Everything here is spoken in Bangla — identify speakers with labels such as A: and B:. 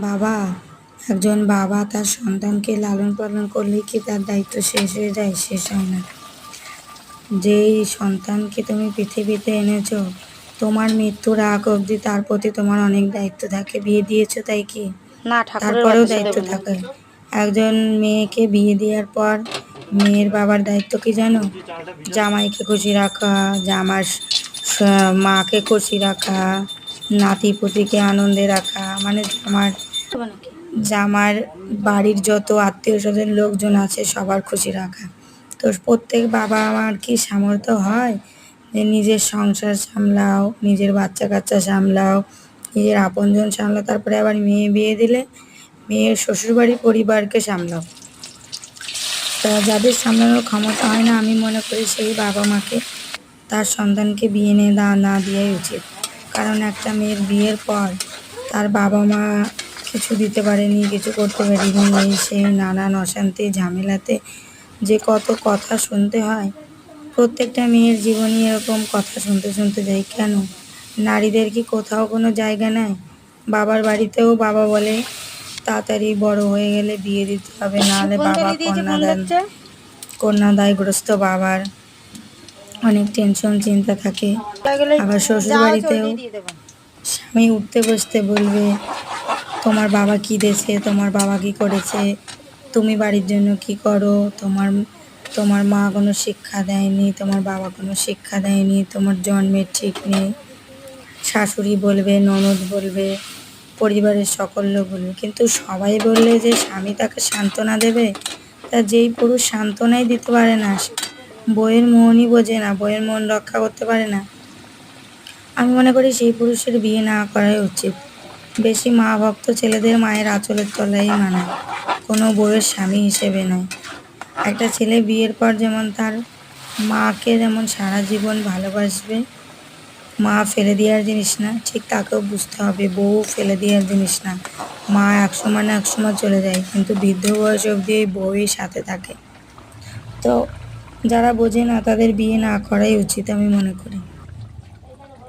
A: বাবা, একজন বাবা তার সন্তানকে লালন পালন করলেই কি তার দায়িত্ব শেষ হয়ে যায়? শেষ হয় না। যেই সন্তানকে তুমি পৃথিবীতে এনেছো, তোমার মৃত্যুর আগ অবধি তার প্রতি তোমার অনেক দায়িত্ব থাকে। বিয়ে দিয়েছো তাই কি?
B: না, ঠাকুরের
A: তারপরেও
B: বাতাসে
A: দায়িত্ব
B: দেবে না।
A: থাকে। একজন মেয়েকে বিয়ে দেওয়ার পর মেয়ের বাবার দায়িত্ব কি জানো? জামাইকে খুশি রাখা, মাকে খুশি রাখা, নাতি পুতিকে আনন্দে রাখা, মানে
B: দেবে নাকি?
A: জামার বাড়ির যত আত্মীয় স্বজন লোকজন আছে সবার খুশি রাখা। তো প্রত্যেক বাবা মার কি সামর্থ্য হয় যে নিজের সংসার সামলাও, নিজের বাচ্চা কাচ্চা সামলাও, নিজের আপনজন সামলাও, তারপরে আবার মেয়ে বিয়ে দিলে মেয়ের শ্বশুরবাড়ির পরিবারকে সামলাও? তা যাদের সামলানোর ক্ষমতা হয় না, আমি মনে করি সেই বাবা মাকে তার সন্তানকে বিয়ে না দেওয়াই উচিত। কারণ একটা মেয়ের বিয়ের পর তার বাবা মা কিছু দিতে পারেনি, কিছু করতে পারেনি, এই সেই নানান অশান্তি ঝামেলাতে যে কত কথা শুনতে হয়। প্রত্যেকটা মেয়ের জীবনে এরকম কথা শুনতে শুনতে যাই। কেন নারীদের কি কোথাও কোনো জায়গা নেই? বাবার বাড়িতেও বাবা বলে তাড়াতাড়ি বড় হয়ে গেলে বিয়ে দিতে হবে, নাহলে
B: ফোন
A: বাবা
B: চালিয়ে দিয়েছে, ফোন দেখছে।
A: কন্যাদায়গ্রস্ত বাবার অনেক টেনশন চিন্তা থাকে। আবার শ্বশুর
B: যা হয়েছে
A: বাড়িতেও
B: ওইটাই দিয়ে দেবো।
A: স্বামী উঠতে বসতে বলবে তোমার বাবা কি দেছে, তোমার বাবা কি করেছে, তুমি বাড়ির জন্য কি করো, তোমার তোমার মা কোনো শিক্ষা দেয়নি, তোমার বাবা কোনো শিক্ষা দেয়নি, তোমার জন্মের ঠিক নেই। শাশুড়ি বলবে, ননদ বলবে, পরিবারের সকল লোক বলবে, কিন্তু সবাই বললে যে স্বামী তাকে সান্ত্বনা দেবে? তা যেই পুরুষ সান্ত্বনাই দিতে পারে না, বইয়ের মনই বোঝে না, বইয়ের মন রক্ষা করতে পারে না, আমি মনে করি সেই পুরুষের বিয়ে না করাই উচিত। বেশি মা ভক্ত ছেলেদের মায়ের আঁচলের তলায় মানায়, কোনো বউয়ের স্বামী হিসেবে নয়। একটা ছেলে বিয়ের পর যেমন তার মাকে যেমন সারা জীবন ভালোবাসবে, মা ফেলে দেওয়ার জিনিস না, ঠিক তাকেও বুঝতে হবে বউ ফেলে দেওয়ার জিনিস না। মা একসময় না একসময় চলে যায়, কিন্তু বৃদ্ধ বয়স অবধি এই বউই সাথে থাকে। তো যারা বোঝে না তাদের বিয়ে না করাই উচিত আমি মনে করি।